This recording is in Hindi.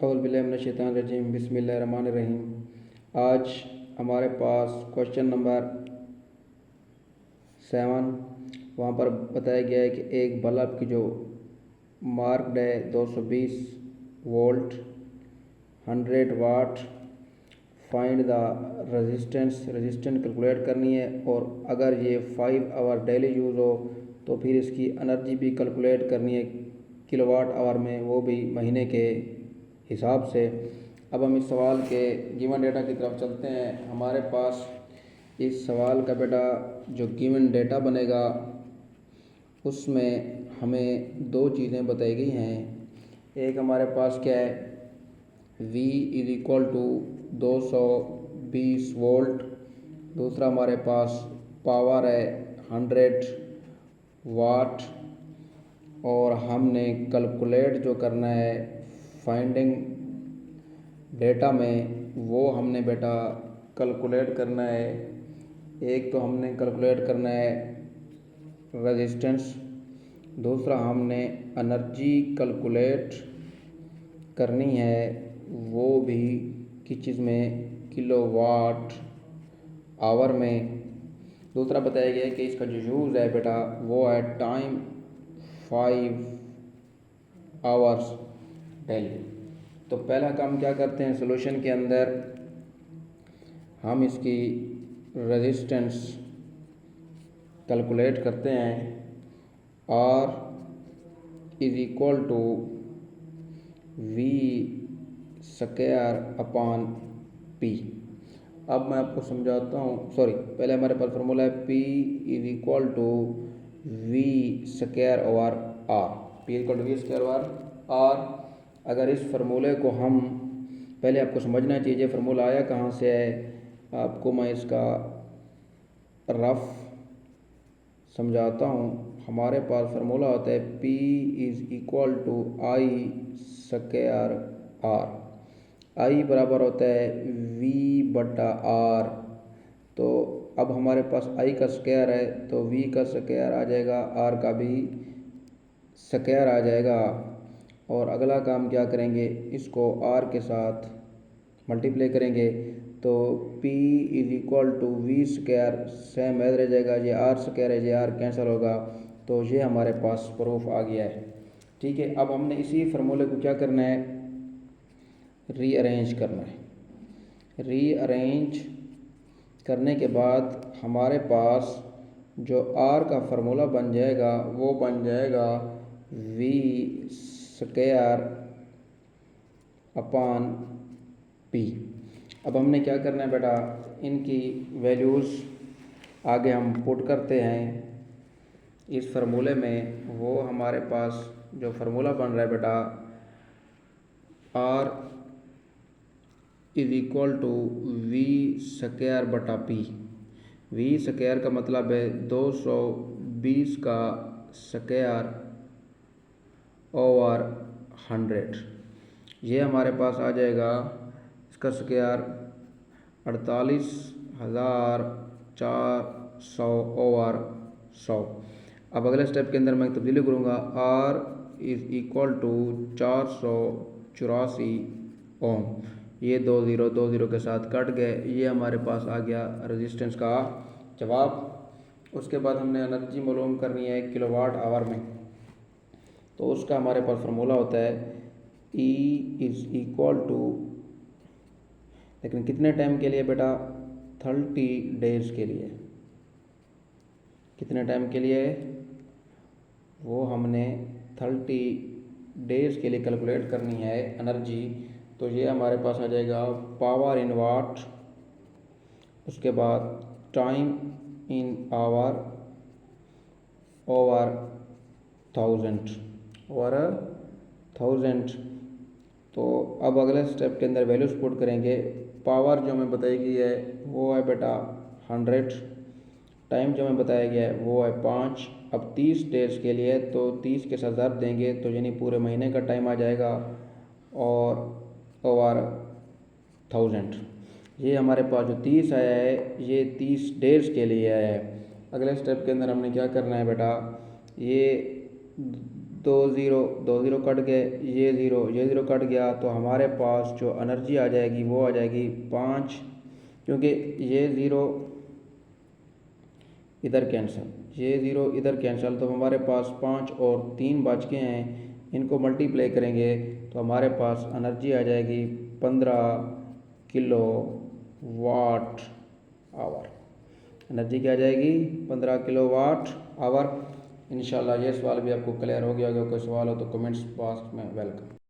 औज़ुबिल्लाहिमिनश्शैतानिर्रजीम बिस्मिल्लाहिर्रहमानिर्रहीम। आज हमारे पास क्वेश्चन नंबर 7 वहाँ पर बताया गया है कि एक बल्ब की जो मार्क्ड है 220 volt 100 watt, find the resistance calculate करनी है, और अगर ये 5 आवर डेली यूज़ हो तो फिर इसकी एनर्जी भी कैलकुलेट करनी है किलोवाट आवर में, वो भी महीने के हिसाब से। अब हम इस सवाल के गिवन डेटा की तरफ चलते हैं। हमारे पास इस सवाल का बेटा जो गिवन डेटा बनेगा उसमें हमें दो चीज़ें बताई गई हैं। एक हमारे पास क्या है, V is equal to 220 volt, दूसरा हमारे पास पावर है 100 वाट, और हमने कैलकुलेट जो करना है फाइंडिंग डेटा में, वो हमने बेटा कैलकुलेट करना है। एक तो हमने कैलकुलेट करना है रेजिस्टेंस, दूसरा हमने एनर्जी कैलकुलेट करनी है, वो भी किस चीज़ में, किलोवाट आवर में। दूसरा बताया गया है कि इसका जो यूज़ है बेटा वो है टाइम 5 आवर्स डेली। तो पहला काम क्या करते हैं, सॉल्यूशन के अंदर हम इसकी रेजिस्टेंस कैलकुलेट करते हैं। R is equal to V square upon P। अब मैं आपको समझाता हूँ, पहले हमारे पास फार्मूला है P is equal to V square over R। P equal to V square over R। अगर इस फार्मूले को हम, पहले आपको समझना चाहिए फार्मूला आया कहाँ से है। आपको मैं इसका रफ समझाता हूँ। हमारे पास फार्मूला होता है P is equal to I square R। I बराबर होता है V बटा R। तो अब हमारे पास I का स्क्वायर है तो V का स्क्वायर आ जाएगा, R का भी स्क्वायर आ जाएगा। और अगला काम क्या करेंगे, इसको R के साथ मल्टीप्लाई करेंगे तो P is equal to V square same as रह जाएगा, ये R स्क्वायर है, ये R कैंसिल होगा। तो ये हमारे पास प्रूफ आ गया है। ठीक है, अब हमने इसी फार्मूले को क्या करना है, रीअरेंज करना है। रीअरेंज करने के बाद हमारे पास जो R का फार्मूला बन जाएगा वो बन जाएगा V स्क्वायर अपॉन P। अब हमने क्या करना है बेटा, इनकी वैल्यूज़ आगे हम पुट करते हैं इस फार्मूले में। वो हमारे पास जो फार्मूला बन रहा है बेटा, R is equal to V square बटा P। V स्क्वायर का मतलब है 220 का स्क्वायर ओवर 100। ये हमारे पास आ जाएगा, इसका स्क्वायर 48,400 ओवर 100। अब अगले स्टेप के अंदर मैं तब्दीली करूँगा, R इज इक्वल टू 484 ओम। ये 2 0 के साथ कट गए, ये हमारे पास आ गया रेजिस्टेंस का जवाब। उसके बाद हमने एनर्जी मालूम करनी है किलोवाट आवर में, तो उसका हमारे पास फार्मूला होता है E इज इक्वल टू, लेकिन कितने टाइम के लिए बेटा, 30 डेज के लिए। कितने टाइम के लिए, वो हमने 30 डेज के लिए कैलकुलेट करनी है एनर्जी। तो ये हमारे पास आ जाएगा पावर इन वाट, उसके बाद टाइम इन आवर ओवर 1000। तो अब अगले स्टेप के अंदर वैल्यूज पुट करेंगे। पावर जो हमें बताई गई है वो है बेटा 100, टाइम जो हमें बताया गया है वो है 5। अब 30 डेज के लिए तो 30 के साथ ज़रब देंगे तो यानी पूरे महीने का टाइम आ जाएगा, और ओवर 1000। ये हमारे पास जो 30 आया है ये 30 डेज के लिए आया है। अगले स्टेप के अंदर हमने क्या करना है बेटा, ये दो ज़ीरो कट गए, ये ज़ीरो कट गया, तो हमारे पास जो एनर्जी आ जाएगी वो आ जाएगी 5, क्योंकि ये ज़ीरो इधर कैंसिल, ये ज़ीरो इधर कैंसिल, तो हमारे पास 5 और 3 बच गए हैं। इनको मल्टीप्लाई करेंगे तो हमारे पास एनर्जी आ जाएगी 15 किलो वाट आवर। एनर्जी क्या आ जाएगी? 15 किलो वाट आवर। इंशाल्लाह ये सवाल भी आपको क्लियर हो गया होगा। कोई सवाल हो तो कमेंट्स बॉक्स में वेलकम।